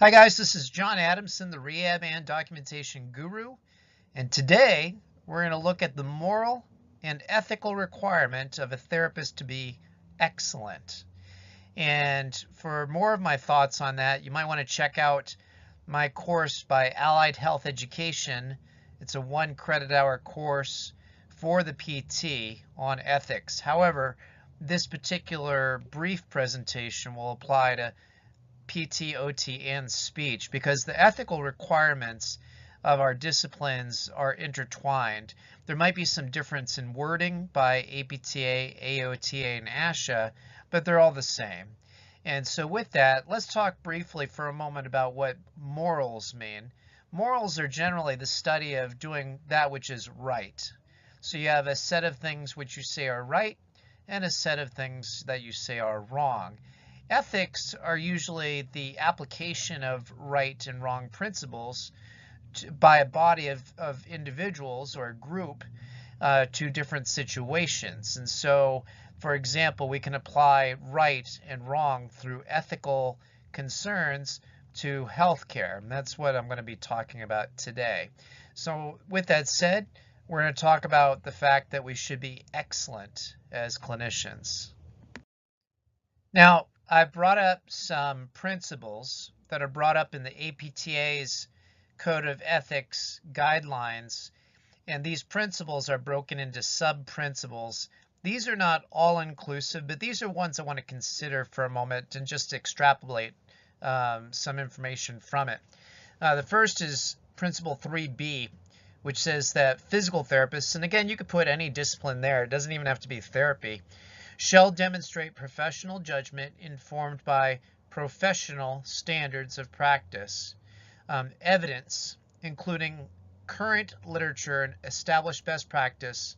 Hi guys, this is John Adamson, the Rehab and Documentation Guru, and today we're going to look at the moral and ethical requirement of a therapist to be excellent. And for more of my thoughts on that, you might want to check out my course by Allied Health Education. It's a 1 credit hour course for the PT on ethics. However, this particular brief presentation will apply to PT, OT, and speech because the ethical requirements of our disciplines are intertwined. There might be some difference in wording by APTA, AOTA, and ASHA, but they're all the same. And so with that, let's talk briefly for a moment about what morals mean. Morals are generally the study of doing that which is right. So you have a set of things which you say are right and a set of things that you say are wrong. Ethics are usually the application of right and wrong principles by a body of individuals or a group to different situations. And so, for example, we can apply right and wrong through ethical concerns to healthcare. And that's what I'm going to be talking about today. So with that said, we're going to talk about the fact that we should be excellent as clinicians. Now, I brought up some principles that are brought up in the APTA's Code of Ethics guidelines, and these principles are broken into sub-principles. These are not all-inclusive, but these are ones I want to consider for a moment and just extrapolate some information from it. The first is Principle 3B, which says that physical therapists, and again, you could put any discipline there, it doesn't even have to be therapy, shall demonstrate professional judgment informed by professional standards of practice, evidence, including current literature and established best practice,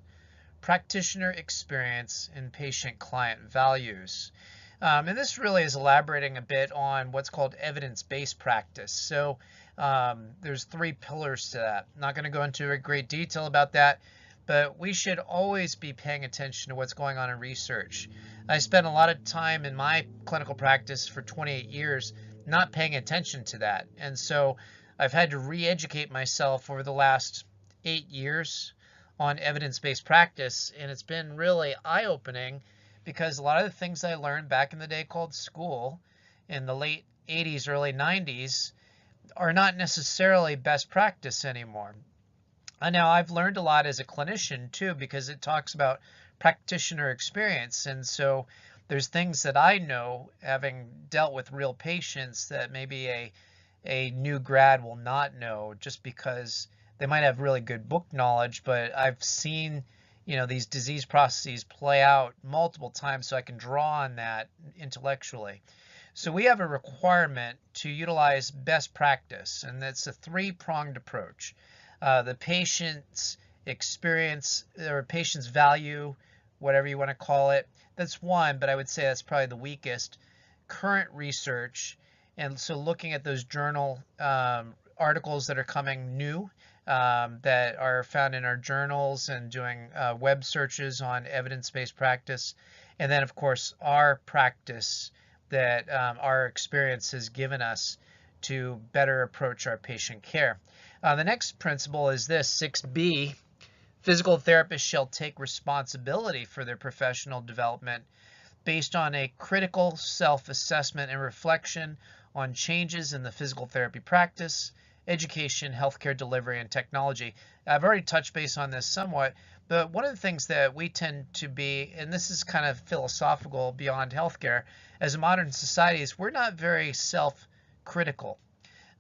practitioner experience, and patient-client values. And this really is elaborating a bit on what's called evidence-based practice. So there's 3 pillars to that. I'm not going to go into a great detail about that, but we should always be paying attention to what's going on in research. I spent a lot of time in my clinical practice for 28 years not paying attention to that. And so I've had to re-educate myself over the last 8 years on evidence-based practice, and it's been really eye-opening because a lot of the things I learned back in the day called school in the late 80s, early 90s are not necessarily best practice anymore. Now, I've learned a lot as a clinician too, because it talks about practitioner experience. And so there's things that I know, having dealt with real patients, that maybe a new grad will not know just because they might have really good book knowledge, but I've seen, these disease processes play out multiple times, so I can draw on that intellectually. So we have a requirement to utilize best practice, and that's a 3-pronged approach. The patient's experience or patient's value, whatever you want to call it, that's one, but I would say that's probably the weakest. Current research, and so looking at those journal articles that are coming new that are found in our journals and doing web searches on evidence-based practice, and then of course our practice that our experience has given us to better approach our patient care. The next principle is this, 6B, physical therapists shall take responsibility for their professional development based on a critical self-assessment and reflection on changes in the physical therapy practice, education, healthcare delivery, and technology. I've already touched base on this somewhat, but one of the things that we tend to be, and this is kind of philosophical beyond healthcare, as a modern society, is we're not very self-critical.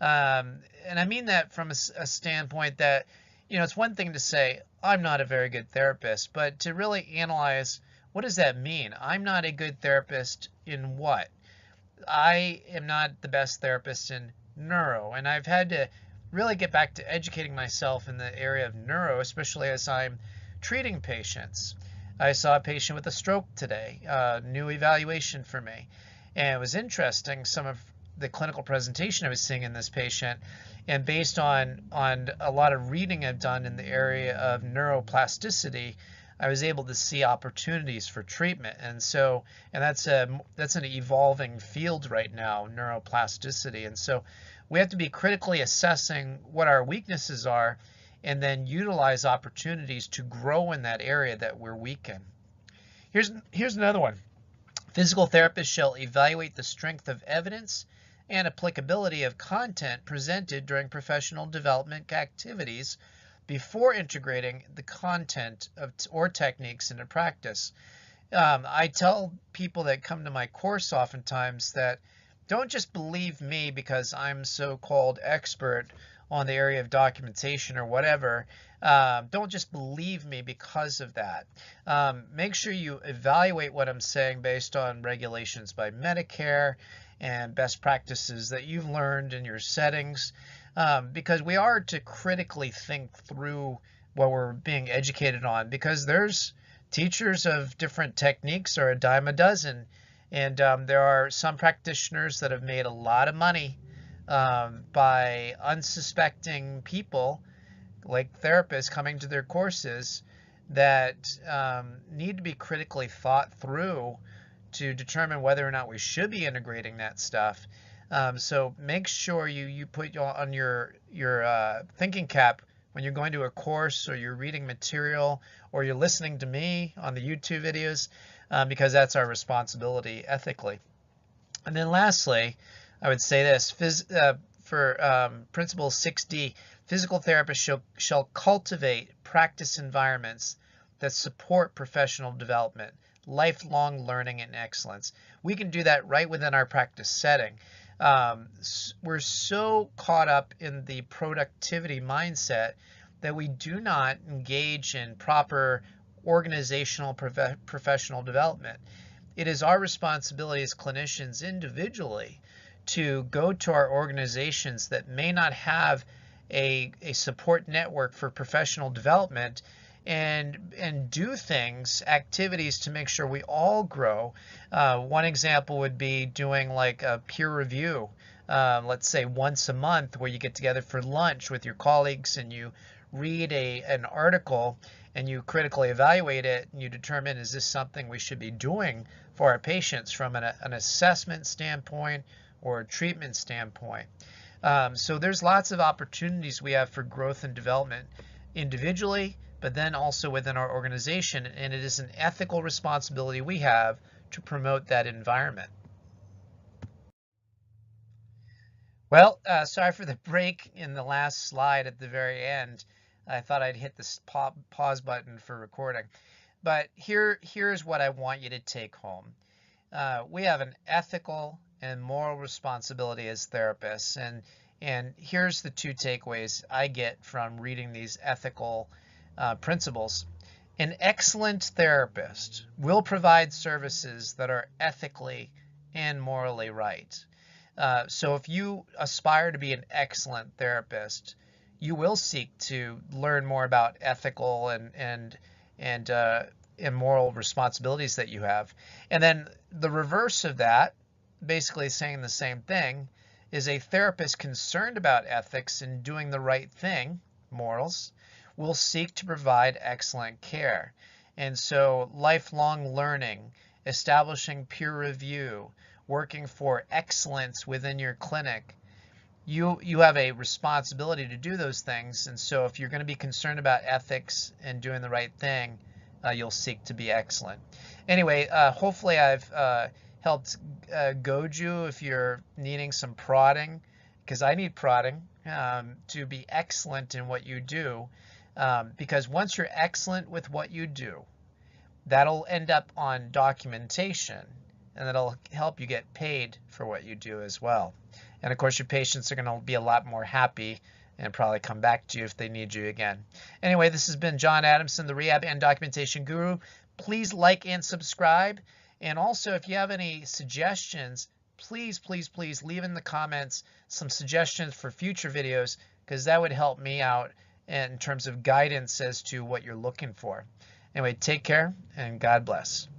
And I mean that from a standpoint that, it's one thing to say, I'm not a very good therapist, but to really analyze, what does that mean? I'm not a good therapist in what? I am not the best therapist in neuro, and I've had to really get back to educating myself in the area of neuro, especially as I'm treating patients. I saw a patient with a stroke today, new evaluation for me, and it was interesting, some of the clinical presentation I was seeing in this patient, and based on a lot of reading I've done in the area of neuroplasticity, I was able to see opportunities for treatment. And that's an evolving field right now, neuroplasticity. And so we have to be critically assessing what our weaknesses are and then utilize opportunities to grow in that area that we're weak in. Here's another one. Physical therapists shall evaluate the strength of evidence and applicability of content presented during professional development activities before integrating the content or techniques into practice. I tell people that come to my course oftentimes that don't just believe me because I'm so-called expert on the area of documentation or whatever. Don't just believe me because of that. Make sure you evaluate what I'm saying based on regulations by Medicare and best practices that you've learned in your settings, because we are to critically think through what we're being educated on, because there's teachers of different techniques are a dime a dozen, and there are some practitioners that have made a lot of money by unsuspecting people like therapists coming to their courses that need to be critically thought through to determine whether or not we should be integrating that stuff. So make sure you put on your thinking cap when you're going to a course or you're reading material or you're listening to me on the YouTube videos, because that's our responsibility ethically. And then lastly, I would say this, for Principle 6D, physical therapists shall cultivate practice environments that support professional development, lifelong learning, and excellence. We can do that right within our practice setting. We're so caught up in the productivity mindset that we do not engage in proper organizational professional development. It is our responsibility as clinicians individually to go to our organizations that may not have a support network for professional development and do things, activities to make sure we all grow. One example would be doing like a peer review, let's say once a month, where you get together for lunch with your colleagues and you read an article and you critically evaluate it and you determine, is this something we should be doing for our patients from an assessment standpoint or a treatment standpoint. So there's lots of opportunities we have for growth and development individually, but then also within our organization, and it is an ethical responsibility we have to promote that environment. Well, sorry for the break in the last slide at the very end. I thought I'd hit the pause button for recording. But here's what I want you to take home. We have an ethical and moral responsibility as therapists, and here's the two takeaways I get from reading these ethical principles. An excellent therapist will provide services that are ethically and morally right. So if you aspire to be an excellent therapist, you will seek to learn more about ethical and moral responsibilities that you have. And then the reverse of that, basically saying the same thing, is a therapist concerned about ethics and doing the right thing, morals, will seek to provide excellent care. And so lifelong learning, establishing peer review, working for excellence within your clinic, you have a responsibility to do those things. And so if you're going to be concerned about ethics and doing the right thing, you'll seek to be excellent. Anyway, hopefully I've helped goad you if you're needing some prodding, because I need prodding to be excellent in what you do, because once you're excellent with what you do, that'll end up on documentation, and that'll help you get paid for what you do as well. And of course, your patients are going to be a lot more happy and probably come back to you if they need you again. Anyway, this has been John Adamson, the Rehab and Documentation Guru. Please like and subscribe. And also, if you have any suggestions, please leave in the comments some suggestions for future videos, because that would help me out in terms of guidance as to what you're looking for. Anyway, take care and God bless.